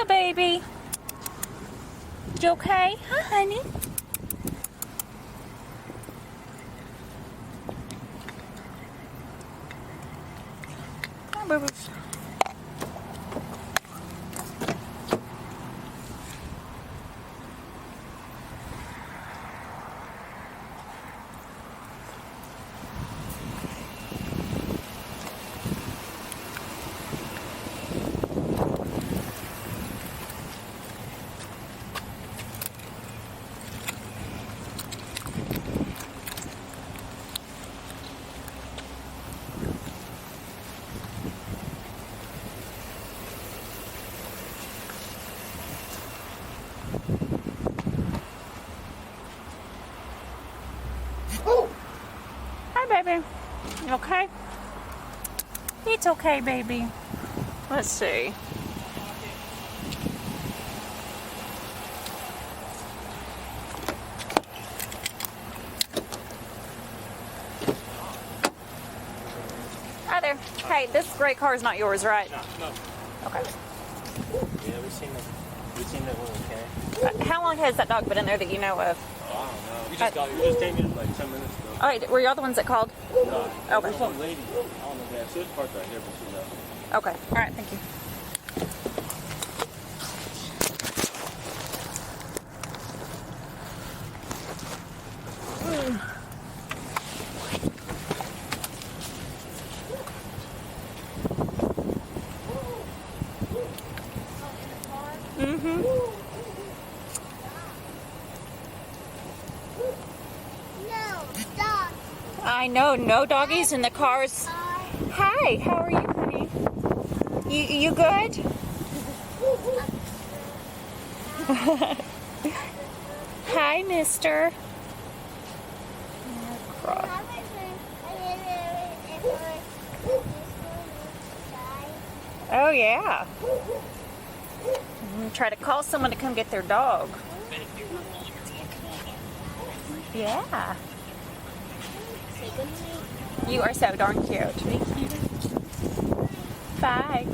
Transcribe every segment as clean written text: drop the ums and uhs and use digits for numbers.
baby. You okay? Hi, honey. Hi, babies. Hi, baby. You okay? It's okay, baby. Let's see. Hi there. Hey, this gray car is not yours, right? No. Okay. Yeah, we've seen that one, okay? How long has that dog been in there that you know of? Oh, I don't know. We just came in like 10 minutes ago. All right, were y'all the ones that called? No. Okay. There's some lady. I don't know that. She was parked right here, but she's out. Okay. All right, thank you. I know, no doggies in the cars. Hi, how are you, honey? You good? Hi, mister. Oh, yeah. I'm gonna try to call someone to come get their dog. Yeah. You are so darn cute. Bye.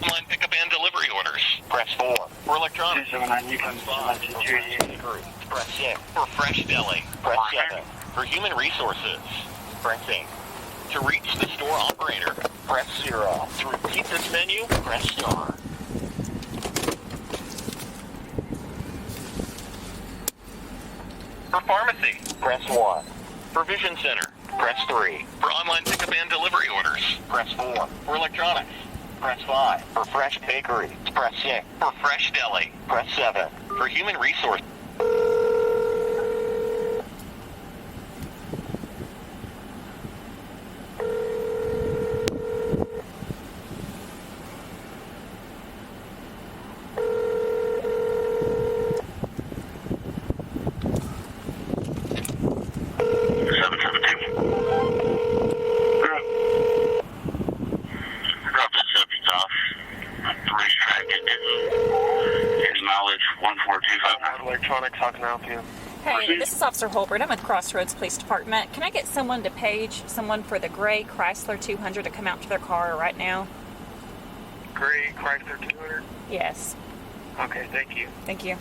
Online pickup and delivery orders. Press 4. For electronics. 279, you can Press 5. Press 6. For fresh deli. Press 7. For human resources. Press 8. To reach the store operator, press 0. To repeat this menu, press star. For pharmacy, press 1. For vision center, press 3. For online pickup and delivery orders, press 4. For electronics, press 5. For fresh bakery, press 6. For fresh deli, press 7. For human resource. Electronics, how can I help you? Hey, this is Officer Holbert. I'm with Crossroads Police Department. Can I get someone to page someone for the gray Chrysler 200 to come out to their car right now? Gray Chrysler 200? Yes. Okay, thank you. Thank you.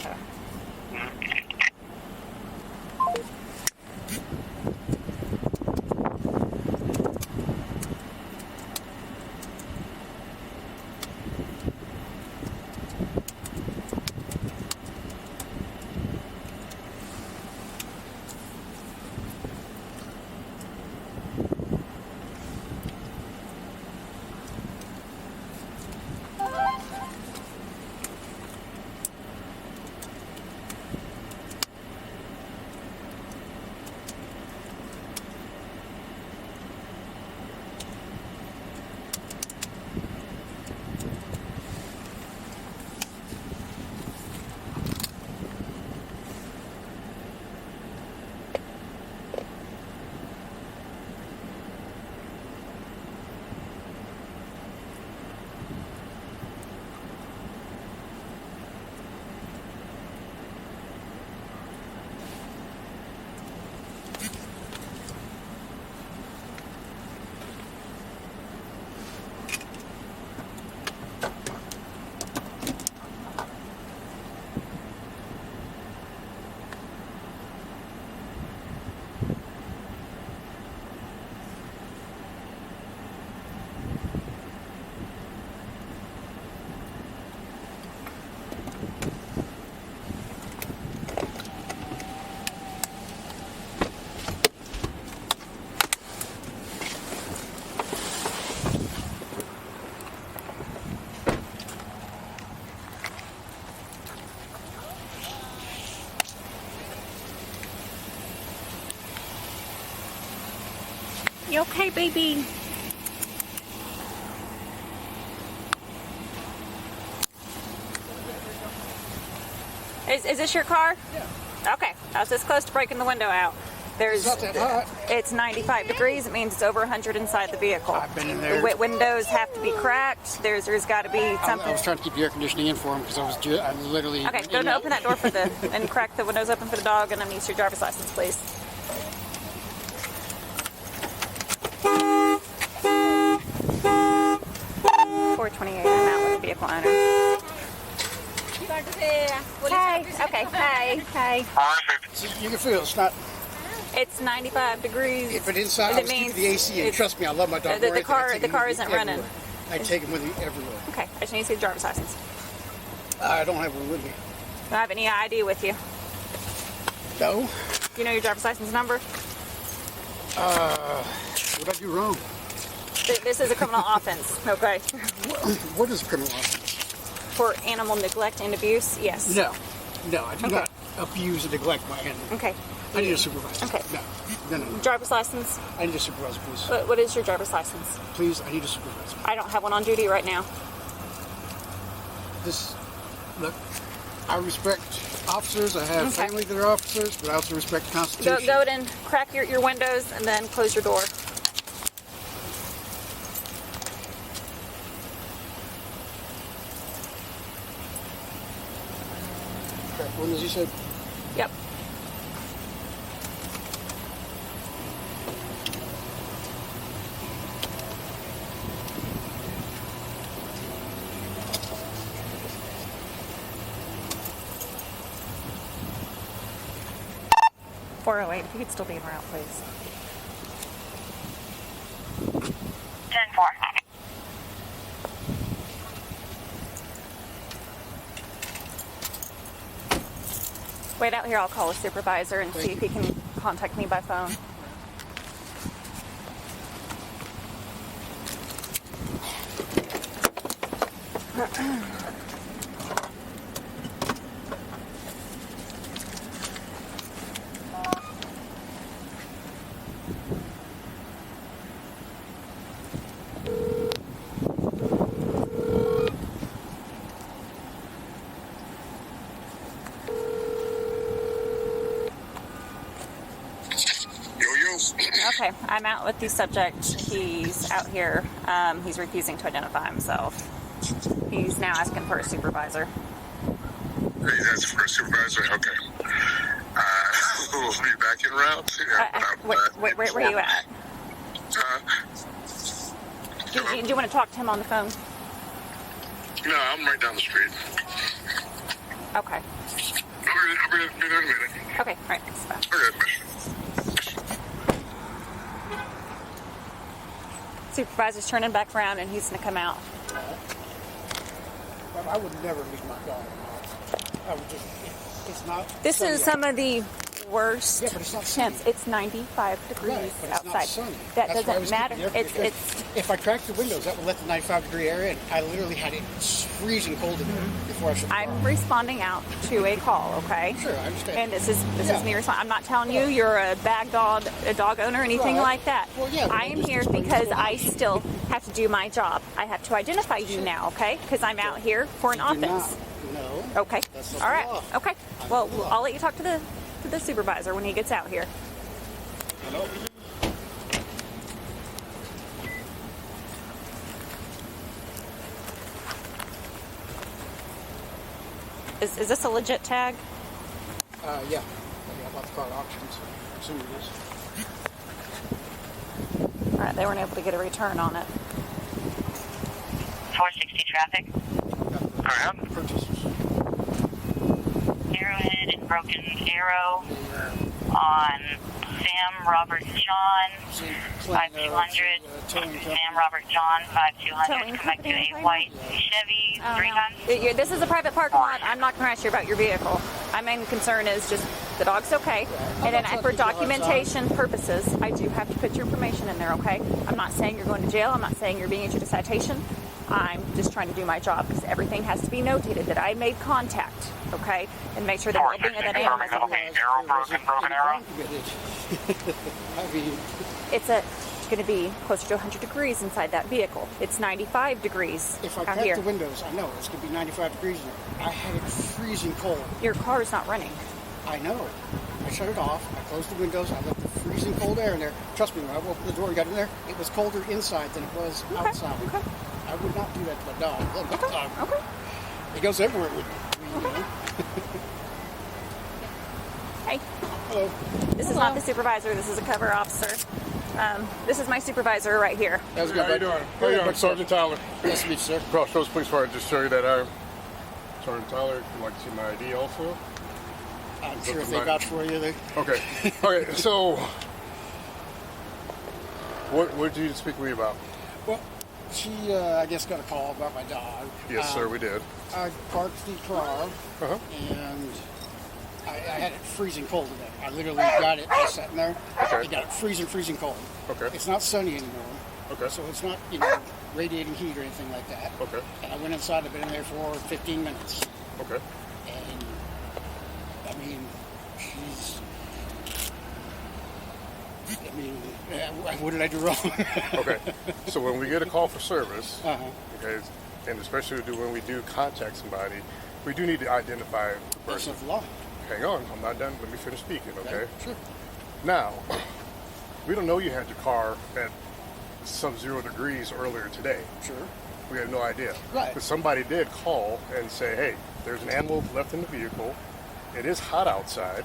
You okay, baby? Is this your car? Yeah. Okay. I was this close to breaking the window out. It's not that hot. It's 95 degrees. It means it's over 100 inside the vehicle. I've been in there. The windows have to be cracked. There's got to be I something. was trying to keep the air conditioning in for him because I literally. Okay, go to open that door for the and crack the windows open for the dog, and I'm gonna use your driver's license, please. $428. I'm out with the vehicle owner. Hi. Okay. Hi. Hi. See, you can feel it's not. It's 95 degrees. But inside, I was keeping the AC in. it's- Trust me, I love my dog. the Rory. I car- take the him car with me isn't running. everywhere. I take him with me everywhere. Okay. I just need to see the driver's license. I don't have one with me. Do I have any ID with you? No. Do you know your driver's license number? What did I do wrong? This is a criminal offense. Okay. What is a criminal offense? For animal neglect and abuse. Yes. No, I do Okay. not abuse and neglect my animal. Okay. I need a supervisor. Okay. No. Driver's license. I need a supervisor, please. What is your driver's license? Please, I need a supervisor. I don't have one on duty right now. Look, I respect officers. I have Okay. family that are officers, but I also respect the Constitution. Go and crack your windows and then close your door. Crack windows, you said? Yep. $408. If you could still be en route, please. 10-4. Wait out here. I'll call a supervisor and see if he can contact me by phone. Okay, I'm out with the subject. He's out here. He's refusing to identify himself. He's now asking for a supervisor. He's asking for a supervisor? Okay. We'll be back en route. Where are you at? Do you want to talk to him on the phone? No, I'm right down the street. Okay. I'll be there in a minute. Okay, all right, thanks. Bye. Okay. Supervisor's turning back around and he's going to come out. I would never leave my dog. I would just. It's not. This sunny is out. some of the worst Yeah, but it's not sunny. temps. It's 95 degrees Right, but it's outside. not sunny. That That's why I was doesn't matter. keeping the air It's conditioning. If I cracked the windows, that would let the 95-degree air in. I literally had it freezing cold in there before I shut the car. I'm responding out to a call, okay? Sure, I understand. And this is Yeah. me responding. I'm not telling you you're a bag dog, a dog owner, or anything Right. like that. Well, yeah, but I I'm am just here explaining because what's I going on. still have to do my job. I have to identify you now, okay? Because I'm out here for an You do not. offense. No. Okay. That's not All the right. law. Okay. Well, I'll let you talk to the supervisor when he gets out here. Hello? Is this a legit tag? Yeah. I bought the car at auction, so I assume it is. All right. They weren't able to get a return on it. 460 traffic. Alright. Purchasers. Arrowhead and Broken Arrow on Sam Robert John. 5200. Sam Robert John, 5200. Towing Come back to company, a right? white Chevy, I don't 3 know. tons. This is a private parking lot. I'm not going to ask you about your vehicle. My main concern is just the dog's okay. And then for documentation purposes, I do have to put your information in there, okay? I'm not saying you're going to jail. I'm not saying you're being issued a citation. I'm just trying to do my job because everything has to be notated that I made contact, okay? And make sure the well-being of that animal is Arrow broken arrow. I mean, It's a It's going to be closer to 100 degrees inside that vehicle. It's 95 degrees If I out crack here. the windows, I know it's going to be 95 degrees in there. I had it freezing cold. Your car is not running. I know. I shut it off. I closed the windows. I let the freezing cold air in there. Trust me, when I opened the door and got in there, it was colder inside than it was outside. Okay. I would not do that to my dog. Look, my dog. Okay. It goes everywhere with me. You know? Hey, Hello. this is not the supervisor. This is a cover officer. This is my supervisor right here. How's it How you going, doing? bud? How you Good, doing? bud. Sergeant Tyler. Nice to meet you, sir. Crossroads Police Fire. Just show you that arm. Sergeant Tyler, if you'd like to see my ID also. I'm sure if the they mic. vouch for you, they... Okay. Okay, so what did you speak with me about? Well, she, I guess, got a call about my dog. Yes, sir, we did. I parked the car, Uh-huh. and I had it freezing cold today. I literally got it just sitting there. Okay. I got it freezing cold. Okay. It's not sunny anymore. Okay. So it's not, radiating heat or anything like that. Okay. And I went inside. I've been in there for 15 minutes. Okay. And, what did I do wrong? Okay. So when we get a call for service, Uh-huh. okay, and especially when we do contact somebody, we do need to identify the That's person. of the law. Hang on, I'm not done. Let me finish speaking, okay? Sure. Now, we don't know you had your car at sub-zero degrees earlier today. Sure. We have no idea. Right. But somebody did call and say, hey, there's an animal left in the vehicle. It is hot outside.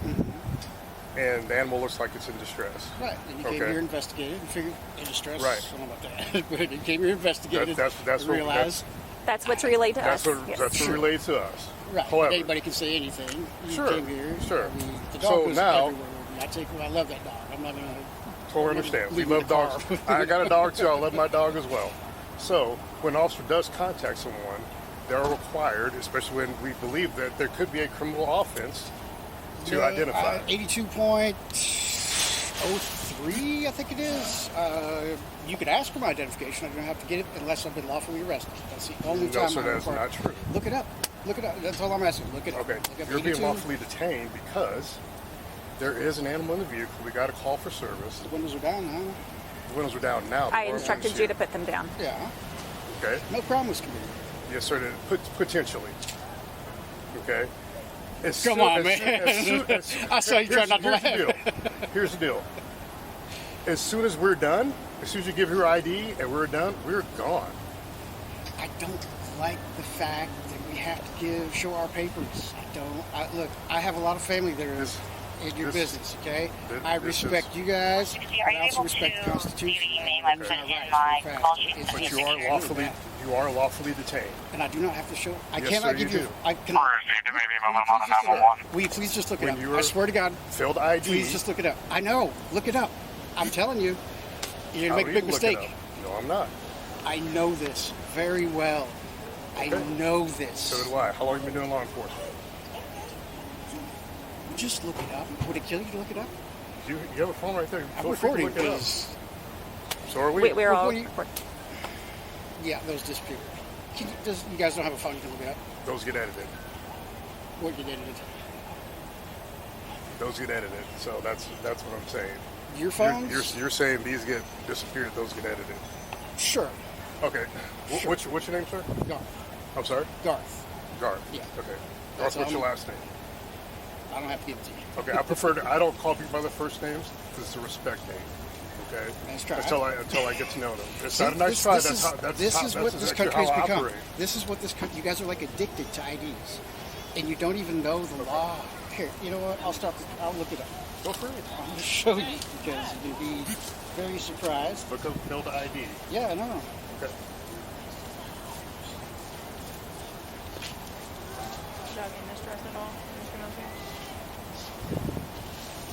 And the animal looks like it's in distress. Right. And you came Okay. here, investigated, and figured in distress. Right. I don't know about that. But you came here, investigated, That's and what- realized. That's what's relayed to That's us. what Yes. that's what relayed to us. Right. However, Anybody can say anything. You Sure, came here. sure. I mean, the So dog goes now- everywhere with me. I love that dog. I'm not going to... totally understand. We leave me in love the car. dogs. I got a dog too. I love my dog as well. So when an officer does contact someone, they are required, especially when we believe that there could be a criminal offense, to identify. 82.03, I think it is. You could ask for my identification. I don't have to get it unless I've been lawfully arrested. That's the only No, time sir, I'm that is required. not true. Look it up. Look it up. That's all I'm asking. Look it up. Okay, Look up you're being 82. lawfully detained because there is an animal in the vehicle. We got a call for service. The windows are down now. The windows are down now. I The warrant instructed is you here. to put them down. Yeah. Okay. No problem, Mr. Committee. Yes, sir. Potentially. Okay. As Come soon- on, as man. soon- as- I saw you trying not to here's the laugh. deal. Here's the deal. As soon as we're done, as soon as you give your ID and we're done, we're gone. I don't like the fact that we have to show our papers. Look, I have a lot of family that are in your this- business, okay? this- I this respect you guys, Are but you I also able respect the to Constitution. see the name I put It's in not my right, call it's sheet? fact. But It's you are secure. lawfully detained. And I do not have to show. I Yes, cannot sir, give you you. do. I can. There may be a moment on 911. Will you please just look it When up? you were- I swear to God, Failed ID. please just look it up. I know. Look it up. I'm telling you, you're How gonna make a do big you look it mistake. up? No, I'm not. I know this very well. I Okay. know this. So do I. How long have you been doing law enforcement? Just look it up. Would it kill you to look it up? You have a phone right there. I'm Feel free to recording look it up. because So are we. We're What all. do you- yeah, those disappeared. You guys don't have a phone you can look it up? Those get edited. What you edited? Those get edited. So that's what I'm saying. Your phones? You're saying these get disappeared. Those get edited. Sure. Okay. Sure. What's your name, sir? Garth. I'm sorry. Garth. Garth. Yeah. Okay. That's Garth, what's your all. last name? I don't have to give it to you. Okay. I prefer to. I don't call people by their first names because it's a respect name. Okay. Nice try. Until I get to know them. It's See, not a nice this- try. this That's is- how. That's this how, is that's what this exactly country has how I become. operate. This is what this country. You guys are like addicted to IDs, and you don't even know the law. Here, you know what? I'll stop. I'll look it up. Go for it. I'm going to show you because you'll be very surprised. Look up failed ID. Yeah, I know. Okay. Dog in distress at all, Mr. Milton?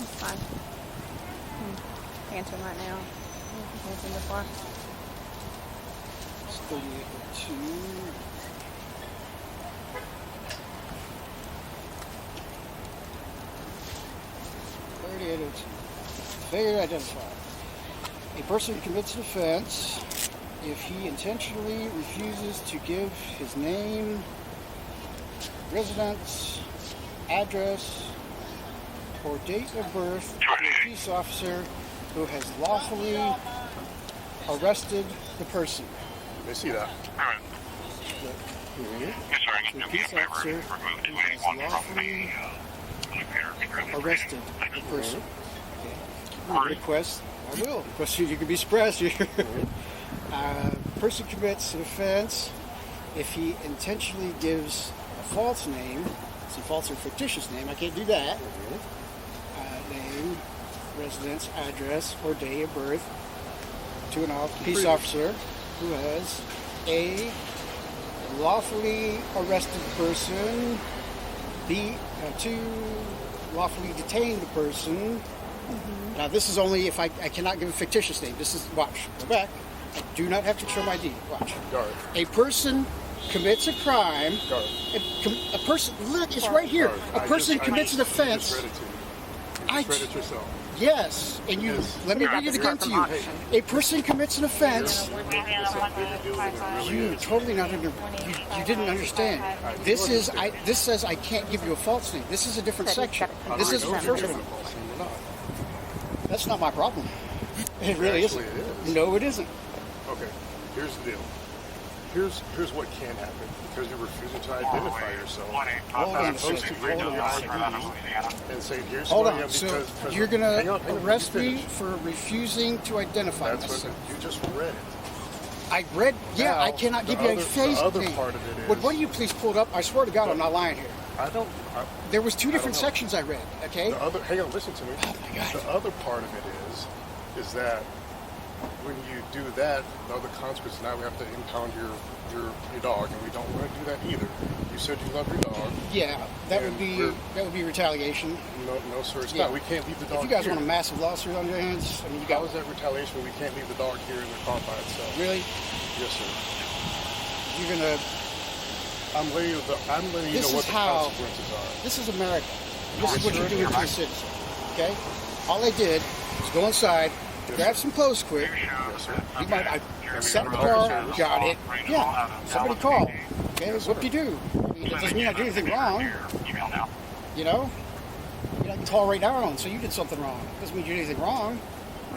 It's fine. Answering right now. Answering before. It's 3802. Failure to identify. A person commits an offense if he intentionally refuses to give his name, residence, address, or date of birth to a peace officer who has lawfully arrested the person. They see that. Alright. Yes, sir, I The get peace officer removed who has 281 from lawfully the arrested the person. Okay. Request, I will. Request you can be expressed here. Person commits an offense if he intentionally gives a false name. It's a false or fictitious name. I can't do that. Name, residence, address, or day of birth to an peace officer who has A, lawfully arrested the person, B, 2, lawfully detained the person. Now this is only if I cannot give a fictitious name. This is, watch, go back. I do not have to show my ID. Watch. Guard. A person commits a crime. Guard. A person, look, it's right here. Guard. A person commits an You just offense. read it to me. I You just read it yourself. Yes, and you let me read it again to you. A person commits an offense. You totally not under. You didn't understand. This is This says I can't give you a false name. This is a different section. This is the first one. That's not my problem. It really isn't. Actually, it is. No, it isn't. Okay, here's the deal. Here's what can happen because you're refusing to identify yourself. Hold on a As opposed to second. bringing Hold your on. ID and saying, here's Hold who I on. am So because you're hang gonna on, let arrest me finish. for refusing to identify That's what myself. you just read it. I read. Yeah, Now, I cannot the give you a other- face the other name. part of it is- Would one of you please pull it up? I swear to God, I'm not lying here. I don't. There was two I don't different know. sections I read. Okay. The other, hang on, listen to me. Oh my God. The other part of it is that when you do that, the other consequence. Now we have to impound your dog, and we don't want to do that either. You said you love your dog. Yeah, that And would be retaliation. No, sir, it's Yeah. not. We can't leave the dog If you guys here. want a massive lawsuit on your hands, I mean, you How got is that retaliation? We can't leave the dog here in the car by itself. really. Yes, sir. You're gonna. I'm letting you know This what is the how- consequences are. This is America. This is what you're doing to the citizens. Okay. All I did was go inside, grab some clothes quick. Yes, sir. You might. I sat in the car, got it. Yeah. Somebody called. Okay. What do you do? I mean, it doesn't mean I did anything wrong. Email now. You know. I can call right now and say you did something wrong. Doesn't mean you did anything wrong.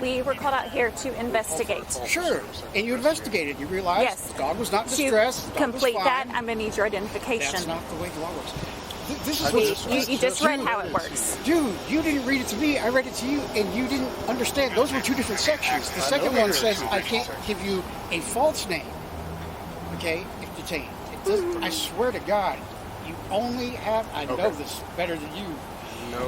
We were called out here to investigate. Sure. And you investigated. You realized Yes. the dog was not in To distress. The dog was complete that, fine. I'm going to need your That's identification. not the way the law works. This is I what just- You just read how it works. Dude, you didn't read it to me. I read it to you, and you didn't understand. Those were two different sections. The I second know one they're says two I different can't sections. give you a false name. Okay, if detained. It doesn't, I swear to God, you only have. I know Okay. this better than you. No,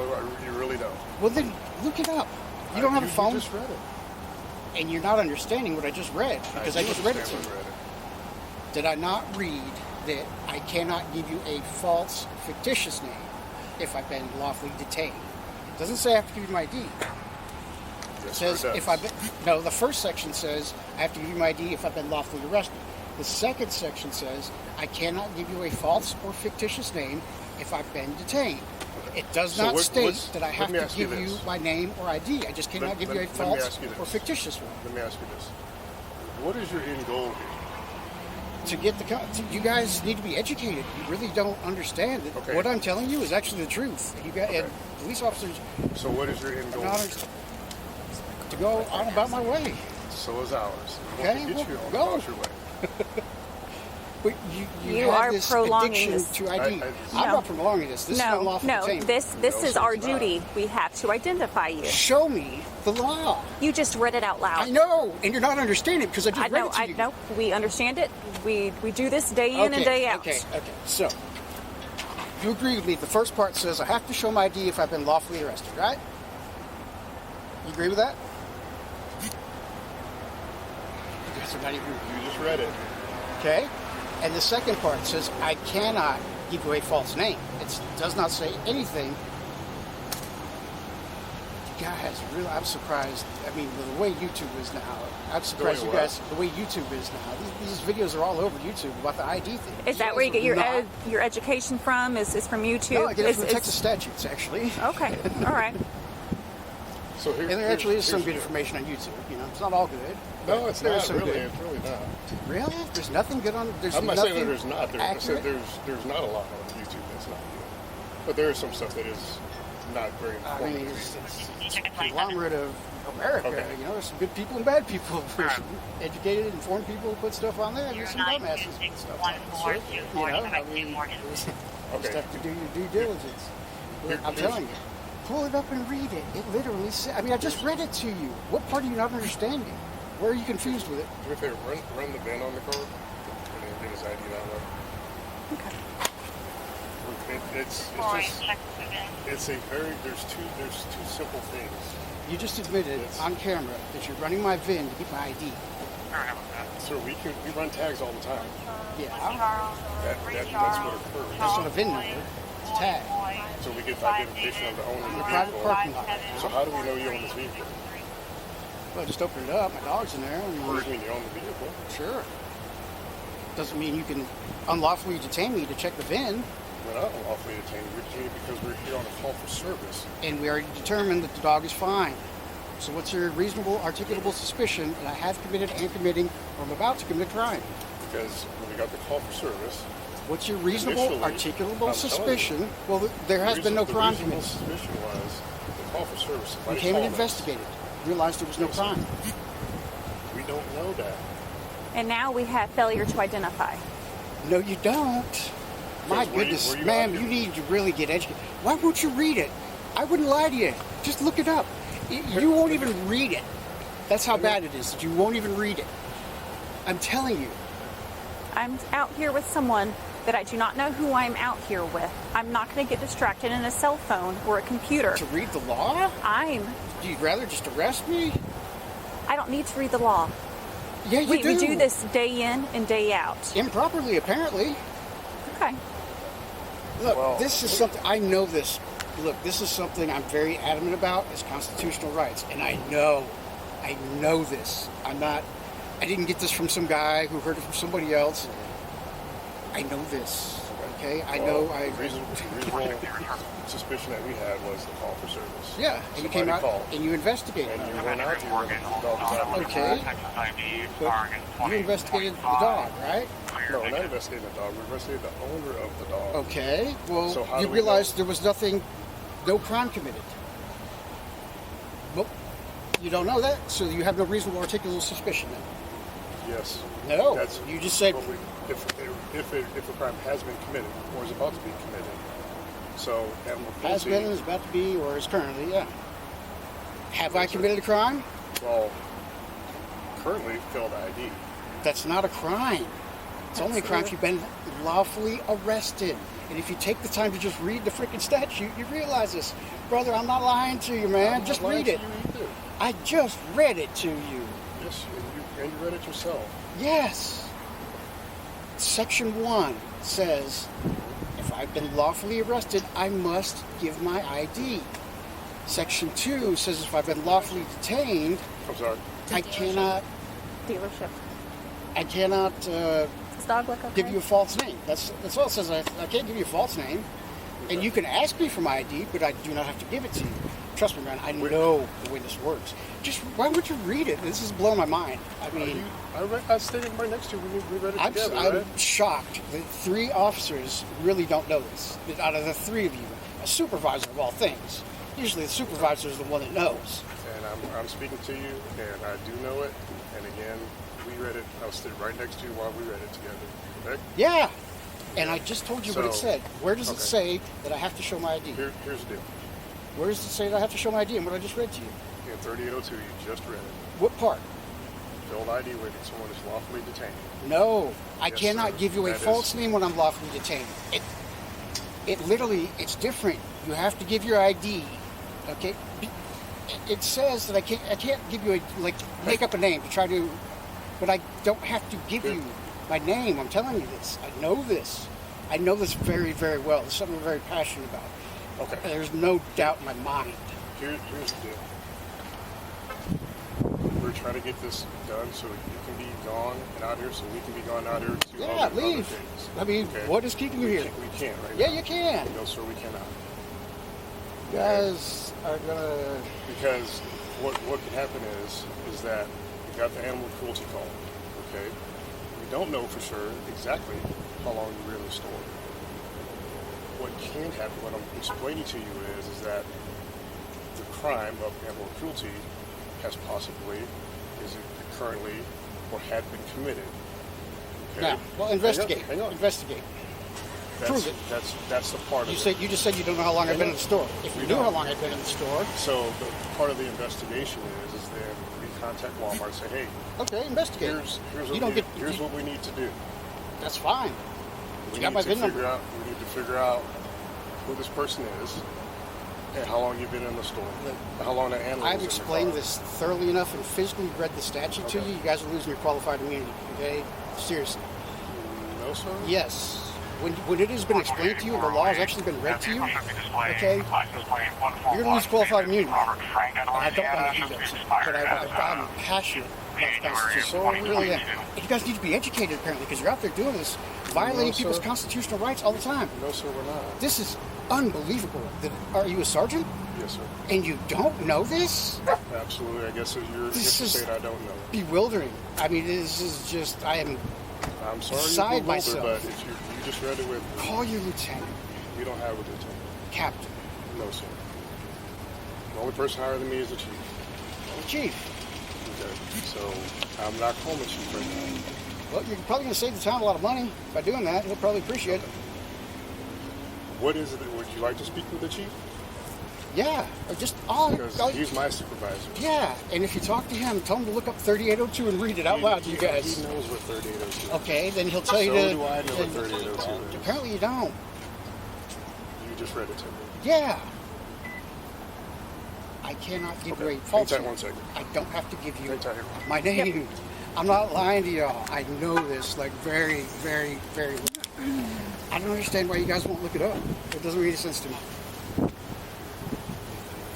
you really don't. Well, then look it up. You don't have a phone, You just read it. and you're not understanding what I just read because I do just read it to understand you. what I read. Did I not read that I cannot give you a false, fictitious name if I've been lawfully detained? It doesn't say I have to give you my ID. It Yes, says sir, it if does. I've been, no, the first section says I have to give you my ID if I've been lawfully arrested. The second section says I cannot give you a false or fictitious name if I've been detained. It does So not what's- state that I let have me to ask you give you this. my name or ID. I just cannot Let- give let- you a let me false ask you this. or fictitious one. Let me ask you this. What is your end goal here? To get you guys need to be educated. You really don't understand it. Okay. What I'm telling you is actually the truth. You got and police officers So what is your end goal? not to go on about my way. So is ours. We Okay, want to get you well, on go. about your way. But you You have are this prolonging addiction this. to ID. I- I'm No. not prolonging this. This is No, unlawful no, detainment. this No, is sir, our it's not. duty. We have to identify you. Show me the law. You just read it out loud. I know, and you're not understanding because I just I read know, it to I you. know. We understand it. We do this day in and Okay, day out. Okay. So, you agree with me? The first part says I have to show my ID if I've been lawfully arrested, right? You agree with that? You guys are not even. You just read it. Okay. And the second part says I cannot give you a false name. It does not say anything. Guys, really, I'm surprised. I mean, the way YouTube is now, I'm surprised way you what? guys, the way YouTube is now. These videos are all over YouTube about the ID thing. Is that where you get guys your are not- education from? Is from YouTube? No, I get it Is- from the is- Texas statutes, actually. Okay, all right. So here, And there actually is some good here's- information on YouTube. You know, it's not all good. No, it's There's not some really. good. It's really not. Really? There's nothing good on. There's I'm not nothing saying that there's not. I said accurate? there's not a lot on YouTube that's not good. But there is some stuff that is not very I mean, informative. it's a conglomerate of America. Okay. You know, there's some good people and bad people. There's some educated, informed people who put stuff on there, and there's some dumbasses who put stuff on there. You know, I mean, you just have to do your due diligence. I'm telling you, pull it up and read it. It literally says, I mean, I just read it to you. What part are you not understanding? Where are you confused with it? Do me a favor, run the VIN on the car and then get his ID that way. Okay. It's Corey, just, check the VIN. it's a very, there's two simple things. You just admitted on camera that you're running my VIN to get my ID. Sir, we run tags all the time. Yeah, Charles, That's what occurs. that's not a VIN number. It's a tag. So we get identification of the owner of the Private vehicle. parking lot. So how do we know you own this vehicle? Well, just open it up. My dog's in there. What does it mean you own the vehicle? Sure. Doesn't mean you can unlawfully detain me to check the VIN. We're not unlawfully detained. We're detained because we're here on a call for service. And we already determined that the dog is fine. So what's your reasonable, articulable suspicion that I have committed and committing, or I'm about to commit a crime? Because when we got the call for service, What's your reasonable, Initially, articulable I'm suspicion? telling Well, there has been no crime The reasonable committed. suspicion was the call for service. We Somebody came and called us. investigated. Realized there was no crime. We don't know that. And now we have failure to identify. No, you don't. My Because were you- goodness, were you ma'am, out you here? need to really get educated. Why won't you read it? I wouldn't lie to you. Just look it up. You won't even read it. That's how bad it is that you won't even read it. I'm telling you. I'm out here with someone that I do not know who I'm out here with. I'm not going to get distracted in a cell phone or a computer. To read the law? Do You'd rather just arrest me? I don't need to read the law. Yeah, you We do. do this day in and day out. Improperly, apparently. Okay. Look, Well, this is something, I know this. Look, this is something I'm very adamant about, is constitutional rights. And I know this. I didn't get this from some guy who heard it from somebody else. I know this, okay? The reasonable suspicion that we had was the call for service. Yeah, and you came out called. and you investigated. And you went out here and the dog was out there. Okay. But you investigated the dog, right? No, we're not investigating the dog. We investigated the owner of the dog. Okay. Well, So how you do we realized know? there was no crime committed. Well, you don't know that, so you have no reasonable articulable suspicion then. Yes. No, That's you just said, what if a crime has been committed or is about to be committed. So animal has cruelty. been, is about to be, or is currently, yeah. Have I committed a crime? Well, currently failed ID. That's not a crime. It's only a crime if you've been lawfully arrested. And if you take the time to just read the freaking statute, you realize this. Brother, I'm not lying to you, man. I'm Just not lying read it. to you either. I just read it to you. Yes, and you read it yourself. Yes. Section 1 says, if I've been lawfully arrested, I must give my ID. Section 2 says if I've been lawfully detained, I'm sorry. I cannot Dealership. Does dog look okay? give you a false name. That's all it says. I can't give you a false name. And you can ask me for my ID, but I do not have to give it to you. Trust me, man, I know the way this works. Just, why would you read it? This is blowing my mind. I mean, I stayed right next to you. We read it I'm together, right? shocked that 3 officers really don't know this. That out of the 3 of you, a supervisor of all things. Usually the supervisor is the one that knows. And I'm speaking to you, and I do know it. And again, we read it. I was sitting right next to you while we read it together. Correct? Yeah. And I just told you what it So, said. Where does it okay. say that I have to show my ID? Here's the deal. Where does it say that I have to show my ID and what I just read to you? In 3802, you just read it. What part? Failed ID when someone is lawfully detained. No, I Yes, cannot sir. give you a That false is- name when I'm lawfully detained. It literally, it's different. You have to give your ID. Okay? It says that I can't give you make up a name to try to, but I don't have to give you my name. I'm telling you this. I know this. I know this very, very well. It's something I'm very passionate about. Okay. There's no doubt in my mind. Here's the deal. We're trying to get this done so you can be gone and out here, so we can be gone out here to Yeah, other leave. things. I mean, Okay? what is keeping you here? We can't right Yeah, now. you can. No, sir, we cannot. You guys are gonna. Because what can happen is that we got the animal cruelty call. Okay, we don't know for sure exactly how long you were in the store. What can happen, what I'm explaining to you is that the crime of animal cruelty as possibly is it currently or had been committed. Okay? Now, well, investigate. Hang on. Investigate. Prove it. That's the part of it. You just said you don't know how long I've been in the store. If you We knew don't. how long I've been in the store, So the part of the investigation is then we contact Walmart and say, hey, okay, investigate. here's You don't get- here's what we need to do. That's fine. We You got need my to VIN number. we need to figure out who this person is and how long you've been in the store, and how long that animal I've was in your explained car. this thoroughly enough and physically read the statute to Okay. you. You guys are losing your qualified immunity. Okay, seriously. No, sir. Yes. When it has been explained to you, the law has actually been read to you. Okay, you're going to lose qualified immunity. And I don't want to do that, but I'm passionate about the Constitution. So I really am. And you guys need to be educated, apparently, because you're out there doing this, violating No, people's sir. constitutional rights all the time. No, sir, we're not. This is unbelievable. Are you a sergeant? Yes, sir. And you don't know this? Absolutely. I guess you're This is- saying I don't know. Bewildering. I mean, this is just, I am, I'm sorry Beside you're bewildered, myself. but if you just read it with me, call your lieutenant, we don't have a lieutenant. captain, No, sir. The only person higher than me is the chief. or chief. Okay. So I'm not calling the chief right now. Well, you're probably going to save the town a lot of money by doing that. He'll probably appreciate it. What is it that would you like to speak with the chief? Yeah, or just all. Because he's my supervisor. Yeah, and if you talk to him, tell him to look up 3802 and read it out loud to you guys. He knows what 3802 is. Okay, then he'll tell you So to. do I know what then- 3802 is. Apparently you don't. You just read it to me. Yeah. I cannot give you a Okay, false. hang tight 1 second. I don't have to give you Hang tight here. my name. I'm not lying to y'all. I know this like very, very, very well. I don't understand why you guys won't look it up. It doesn't make any sense to me.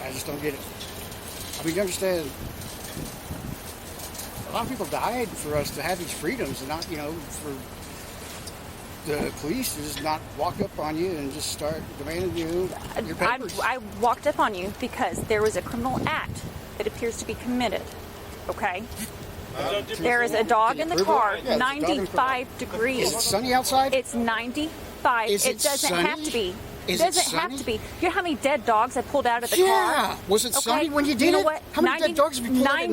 I just don't get it. I mean, you understand, a lot of people died for us to have these freedoms and not, for the police to just not walk up on you and just start demanding your papers. I walked up on you because there was a criminal act that appears to be committed. Okay? There is a dog in the car, Yeah, there's a dog in the car. 95 degrees. Is it sunny outside? It's 95. Is it doesn't sunny? have to be. Is it doesn't have sunny? to be. You know how many dead dogs I pulled out of the Yeah. car? Was it sunny when you did You know it? what? How many dead dogs have you pulled out at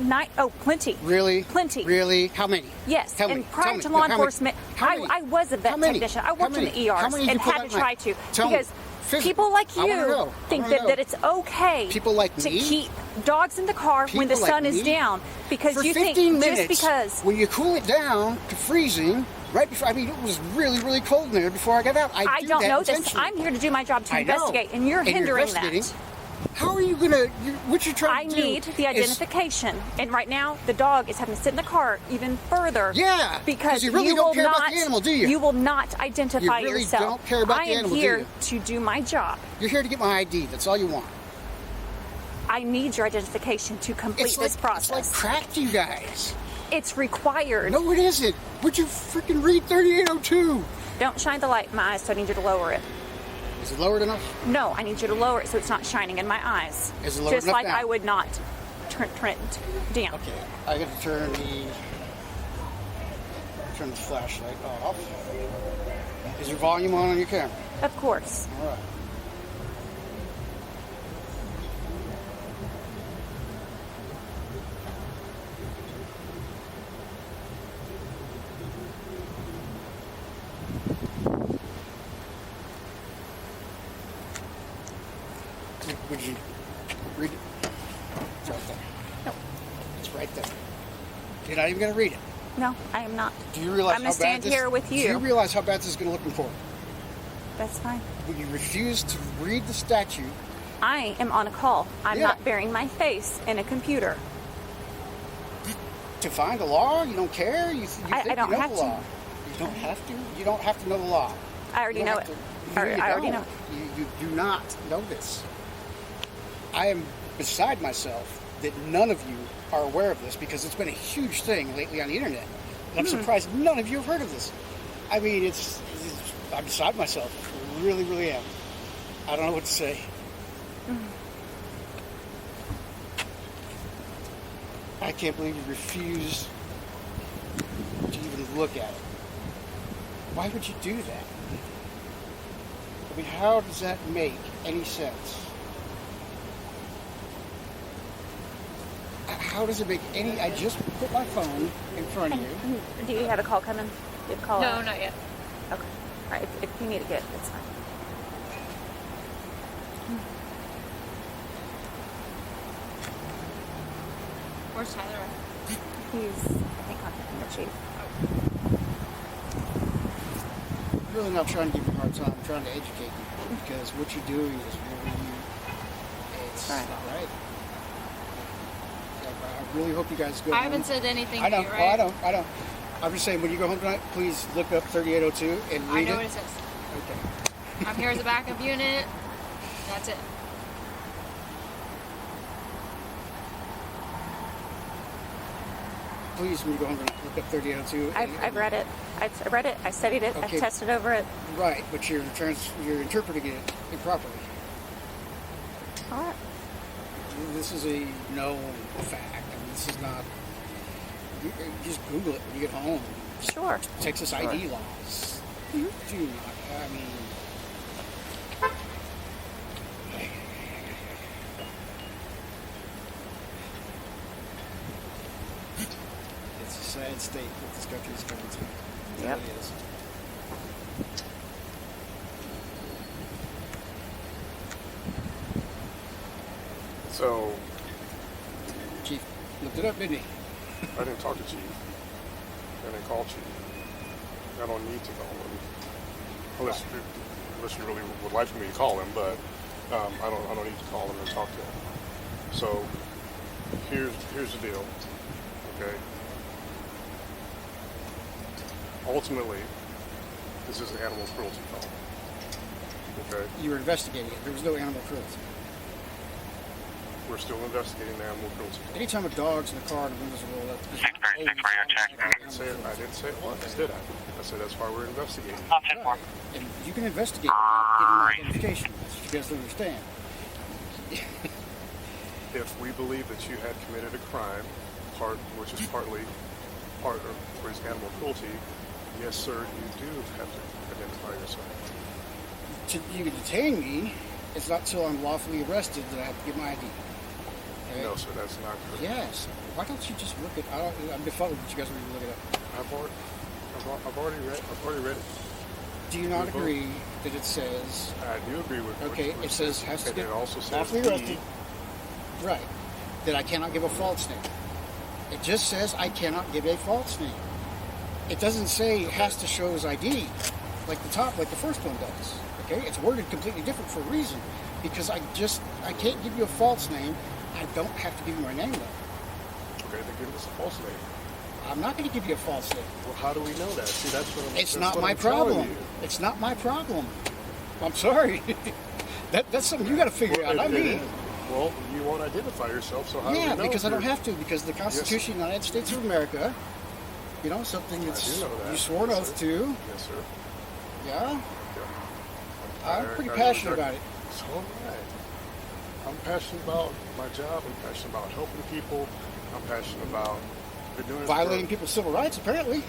night? Oh, plenty. Really? Plenty. Really? How many? Yes, Tell and me. prior Tell me. to No, law how many? enforcement, How many? I was a vet How many? technician. I How worked in many? the How ERs many did and you pull had out to at try night? to Tell me. because Physically. people like I wanna you know. I think wanna that, know. that it's okay People like to me? keep dogs in the car when the People like sun is me? down because For you 15 think minutes, just because when you cool it down to freezing, right before, it was really, really cold in there before I got out. I do don't that know this. intentionally. I'm here to do my job to I know. investigate, and you're hindering investigating. that. How are you gonna? What you're trying I to do? need the is- identification, and right now the dog is having to sit in the car even further. Yeah, because you really you don't will care not. about the animal, do you? You will not identify You really yourself. don't care about I the am animal, do here you? to do my job. You're here to get my ID. That's all you want. I need your identification to complete It's like this process. It's like crack to you guys. It's required. No, it isn't. Would you freaking read 3802? Don't shine the light in my eyes, so I need you to lower it. Is it lowered enough? No, I need you to lower it so it's not shining in my eyes. Is it lowered Just enough like now? I would not turn it down. Okay, I got to turn the flashlight off. Is your volume on your camera? Of course. All right. Would you read it? It's right there. No. It's right there. You're not even going to read it. No, I am not. Do you realize I'm how gonna bad stand this? here with Do you you. realize how bad this is going to look in court? That's fine. When you refuse to read the statute, I am on a call. I'm Yeah. not burying my face in a computer. to find a law, you don't care. You think I don't you know have the to. law. You don't have to. You don't have to know the law. I already You don't know have it. to- I you already don't. know it. You do not know this. I am beside myself that none of you are aware of this because it's been a huge thing lately on the internet. And I'm surprised none of you have heard of this. I mean, I'm beside myself. I really, really am. I don't know what to say. I can't believe you refused to even look at it. Why would you do that? I mean, how does that make any sense? How does it make any? I just put my phone in front of you. Do you have a call coming? Do you have a call? No, not yet. Okay. All right. If you need to get, it's fine. Where's Tyler? He's, I think, contacting the chief. I'm really not trying to give you a hard time. I'm trying to educate you because what you're doing is really, it's Right. not right. I really hope you guys go. I home. haven't said anything I to don't. you, Oh, right? I don't. I'm just saying, when you go home tonight, please look up 3802 and I read know it. what it says. Okay. I'm here as a backup unit. That's it. Please, when you go home tonight, look up 3802. I've read it. I read it. I studied it. Okay. I tested over it. Right, but you're interpreting it improperly. All right. This is a known fact. I mean, this is not. You just Google it when you get home. Sure. Texas ID laws. Do not. I mean. It's a sad state that this country is coming to. Yep. It is. So Chief looked it up, didn't he? I didn't talk to Chief. I didn't call Chief. I don't need to call him. Unless you really would like for me to call him, but I don't need to call him and talk to him. So here's the deal. Okay. Ultimately, this is an animal cruelty call. Okay. You were investigating it. There was no animal cruelty. We're still investigating the animal cruelty call. Anytime a dog's in the car and the windows are rolled up, 636 radio check. I didn't say it once, did I? I said that's why we're investigating. Option 4. And you can investigate without getting my identification. That's what you guys don't understand. If we believe that you had committed a crime, which is part of is animal cruelty, yes, sir, you do have to identify yourself. You can detain me. It's not till I'm lawfully arrested that I have to get my ID. Okay? No, sir, that's not correct. Yes. Why don't you just look at? I'm befuddled that you guys are going to look it up. I've already read it. Do you not agree that it says? I do agree with. Okay, what it says has to and get it also says lawfully the- arrested. Right. That I cannot give a false name. It just says I cannot give a false name. It doesn't say it has to show his ID, like the first one does. Okay, it's worded completely different for a reason, because I can't give you a false name. I don't have to give you my name though. Okay, then give us a false name. I'm not going to give you a false name. Well, how do we know that? See, that's what I'm. It's that's not what my I'm telling problem. you. It's not my problem. I'm sorry. That's something you got to figure out, not me. Well, you won't identify yourself, so how do we Yeah, know because I if don't you're- have to, because the Constitution of the United States of America, something that's I do know that. you swore an Yes, oath sir. to. Yes, sir. Yeah, Yeah. I'm pretty I passionate reject- about it. So am I. I'm passionate about my job. I'm passionate about helping people. I'm passionate about been doing it Violating for- people's civil rights, apparently.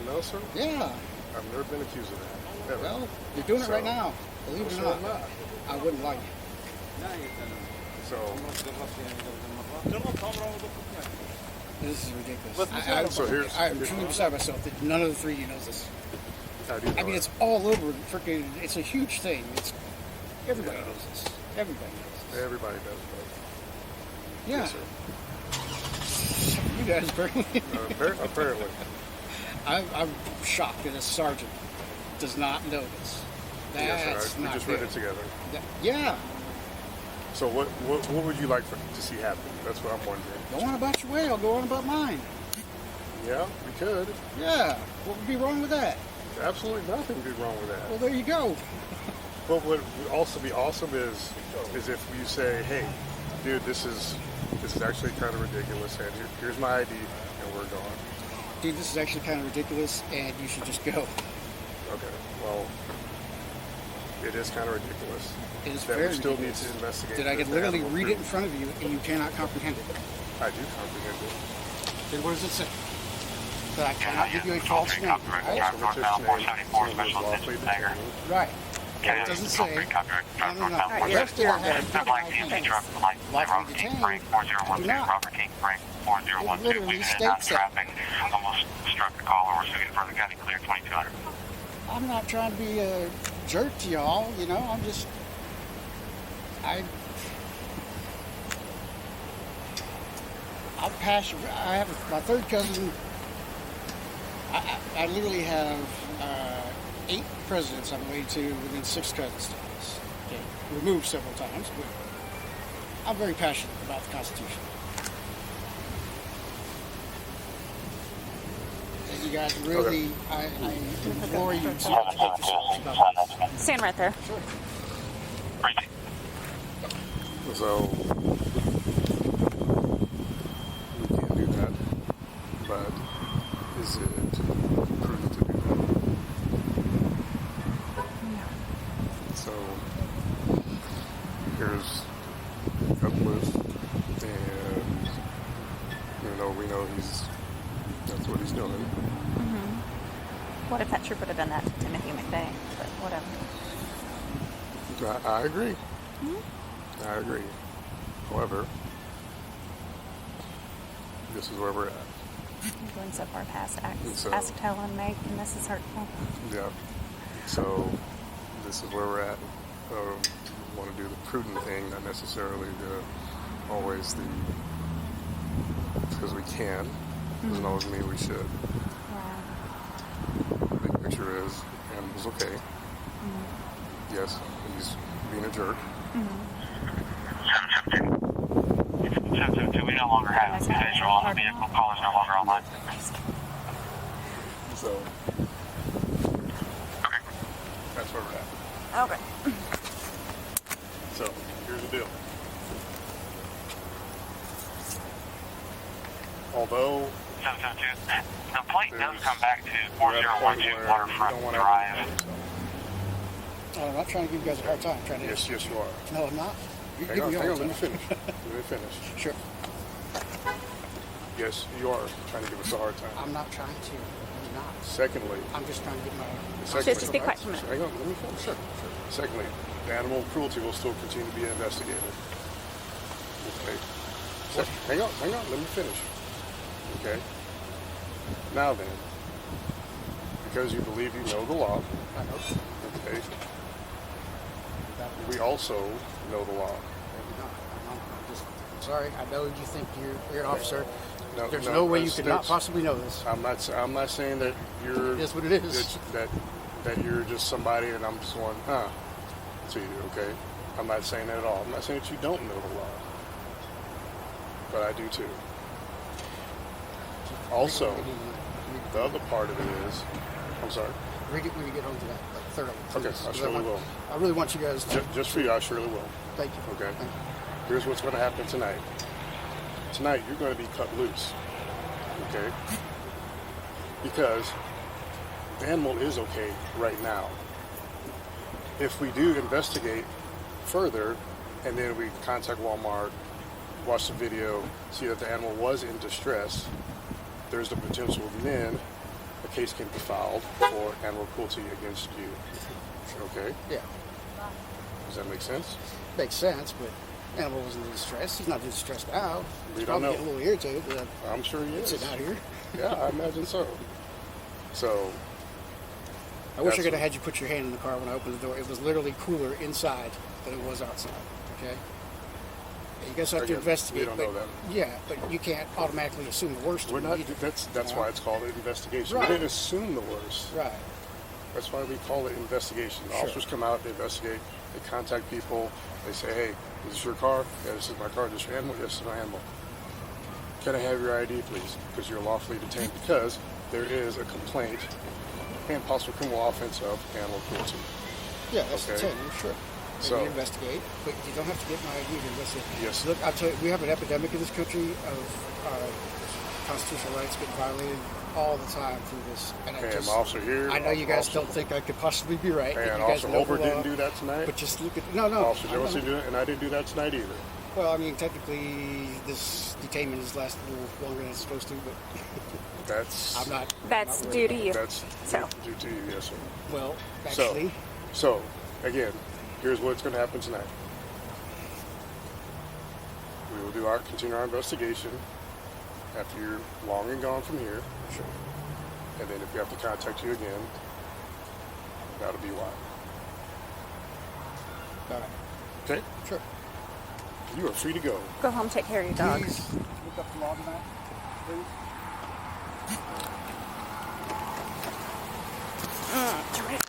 No, sir. Yeah. I've never been accused of that. Never. Well, you're doing it right So- now. Believe it So or I'm not. not. I wouldn't like it. So This is ridiculous. So here's- I'm truly beside myself that none of the three of you knows this. I do know I mean, that. it's all over. Freaking, it's a huge thing. Everybody knows this. Everybody knows this. Everybody does that. Yeah. Yes, sir. You guys apparently. Apparently. I'm shocked that a sergeant does not know this. Yes, That's sir. We not just good. read it together. Yeah. So what would you like to see happen? That's what I'm wondering. Go on about your way. I'll go on about mine. Yeah, we could. Yeah. What would be wrong with that? Absolutely nothing would be wrong with that. Well, there you go. But what would also be awesome is if you say, hey, dude, this is actually kind of ridiculous, and here's my ID, and we're gone. Dude, this is actually kind of ridiculous, and you should just go. Okay, well, it is kind of ridiculous. It is that very we still ridiculous. need to investigate. That I could the literally animal read it in cruelty. front of you, and you cannot comprehend it. I do comprehend it. Then what does it say? That I cannot give you a false name. Right? Northbound 474, special attention, Tiger. Right. It doesn't say. No. All right, you're Arrested, I have Step line CMC truck, light, Lawfully King, detained. break 4012, Do not. Robert King, break 4012. It literally We've been in states that. traffic, almost struck the caller. We're still getting further county clear, 2200. I'm not trying to be a jerk to y'all, you know. I'm just, I'm passionate. I have my third cousin. I literally have 8 presidents I'm related to within 6 cousins. Okay, removed several times, but I'm very passionate about the Constitution. And you guys really, I implore you to take this about this. stand right there. Sure. So we can't do that. But is it prudent to do that? So here's cut loose, and even though we know that's what he's doing. What if that trooper would have done that to Timothy McVeigh? But whatever. I agree. I agree. However, this is where we're at. I'm going so far past So- ask, tell, and make, and this is hurtful. Yeah. So this is where we're at. Want to do the prudent thing, not necessarily always because we can. Doesn't always mean we should. The big picture is, animal's okay. Yes, he's being a jerk. 772, we no longer have a visual on the vehicle. Call is no longer online. So Okay. that's where we're at. Okay. So here's the deal. Although 772, the plate does There's- come back to we're at a point 4012 where we Waterfront don't want to Drive. I'm not trying to give you guys a hard time. I'm trying to. Yes, you are. No, I'm not. You Hang give on, me a let hard me time. finish. Let me finish. Sure. Yes, you are trying to give us a hard time. I'm not trying to. I'm not. Secondly, I'm just trying to get my. Just be quiet for a minute. hang on, let me finish. Sure. Secondly, the animal cruelty will still continue to be investigated. Okay. Hang on, let me finish. Okay. Now then, because you believe you know the law, I know. okay, we also know the law. I'm sorry. I know you think you're an officer. No, There's no, no way you that's- could not that's- possibly know this. I'm not saying that you're. It is what it is. That you're just somebody, and I'm just going, huh? To you, okay? I'm not saying that at all. I'm not saying that you don't know the law, but I do too. Also, the other part of it is, I'm sorry. Read it when you get home to that, like thoroughly. Okay, please, I 'cause surely will. I really want you guys to. Just for you, I surely will. Thank you. Okay. Thank you. Here's what's going to happen tonight. Tonight, you're going to be cut loose. Okay? Because the animal is okay right now. If we do investigate further, and then we contact Walmart, watch the video, see that the animal was in distress, there's the potential then a case can be filed for animal cruelty against you. Okay? Yeah, Does that make sense? makes sense, but animal wasn't in distress. He's not in distress now. We He's don't probably know. getting a little irritated, but I'm sure he I'm is. sitting out here. Yeah, I imagine so. So, I wish I That's could have what- had you put your hand in the car when I opened the door. It was literally cooler inside than it was outside. Okay. You guys have to Again, investigate. we don't know but- that. Yeah, but you can't automatically assume the worst. we're not. either. That's why it's called an investigation. Right. We didn't assume the worst. Right. That's why we call it investigation. The Sure. officers come out, they investigate, they contact people, they say, "Hey, is this your car? Yeah, this is my car. Is this your animal? Yes, this is my animal. Can I have your ID, please? Because you're lawfully detained. Because there is a complaint and possible criminal offense of animal cruelty. Yeah, that's Okay. the thing. Sure. So- you investigate, but you don't have to get my ID to investigate. Yes. Look, I'll tell you, we have an epidemic in this country of constitutional rights getting violated all the time through this. And And officer here. I know you guys officer- don't think I could possibly be right. but And you guys Officer know the Holbert didn't law, do that tonight. But just look at no. Officer I know. Jones didn't do it, and I didn't do that tonight either. Well, I mean, technically, this detainment has lasted a little longer than it's supposed to, but That's I'm not. That's not due worried to about you. That's So. due to you, yes, sir. it. Well, So- actually, So Again, here's what's going to happen tonight. We will continue our investigation after you're long and gone from here. Sure. And then if we have to contact you again, that'll be why. All right. Okay? Sure. You are free to go. Go home, take care of your dog. Please look up the law tonight, please. Terrific.